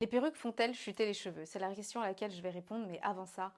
Les perruques font-elles chuter les cheveux? C'est la question à laquelle je vais répondre, mais avant ça,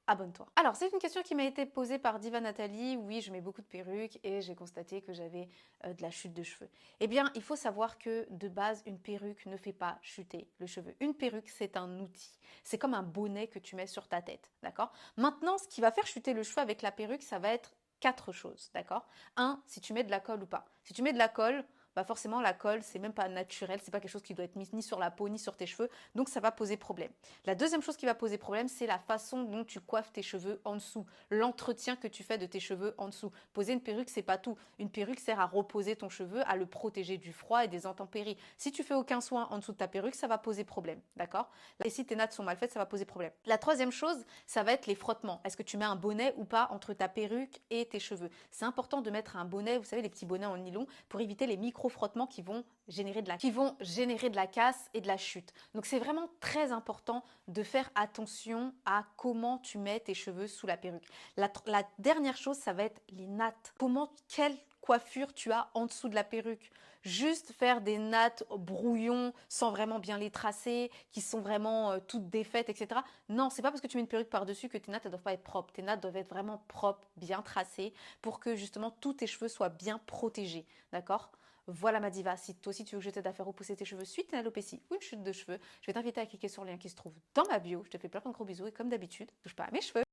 abonne-toi. Alors, c'est une question qui m'a été posée par Diva Nathalie. Oui, je mets beaucoup de perruques et j'ai constaté que j'avais de la chute de cheveux. Eh bien, il faut savoir que de base, une perruque ne fait pas chuter le cheveu. Une perruque, c'est un outil. C'est comme un bonnet que tu mets sur ta tête, d'accord? Maintenant, ce qui va faire chuter le cheveu avec la perruque, ça va être quatre choses, d'accord? Un, si tu mets de la colle ou pas. Si tu mets de la colle, bah forcément la colle c'est même pas naturel, c'est pas quelque chose qui doit être mis ni sur la peau ni sur tes cheveux, donc ça va poser problème. La deuxième chose qui va poser problème, c'est la façon dont tu coiffes tes cheveux en dessous, l'entretien que tu fais de tes cheveux en dessous. Poser une perruque, c'est pas tout. Une perruque sert à reposer ton cheveu, à le protéger du froid et des intempéries. Si tu fais aucun soin en dessous de ta perruque, ça va poser problème, d'accord? Et si tes nattes sont mal faites, ça va poser problème. La troisième chose, ça va être les frottements. Est-ce que tu mets un bonnet ou pas entre ta perruque et tes cheveux? C'est important de mettre un bonnet, vous savez, les petits bonnets en nylon, pour éviter les micro-frottements qui vont générer de la casse et de la chute. Donc c'est vraiment très important de faire attention à comment tu mets tes cheveux sous la perruque. La dernière chose, ça va être les nattes. Quelle coiffure tu as en dessous de la perruque. Juste faire des nattes brouillons sans vraiment bien les tracer, qui sont vraiment toutes défaites, etc. Non, c'est pas parce que tu mets une perruque par-dessus que tes nattes ne doivent pas être propres. Tes nattes doivent être vraiment propres, bien tracées, pour que justement tous tes cheveux soient bien protégés. D'accord? Voilà ma diva, si toi aussi tu veux que je t'aide à faire repousser tes cheveux suite à une alopécie ou une chute de cheveux, je vais t'inviter à cliquer sur le lien qui se trouve dans ma bio. Je te fais plein de gros bisous et comme d'habitude, touche pas à mes cheveux.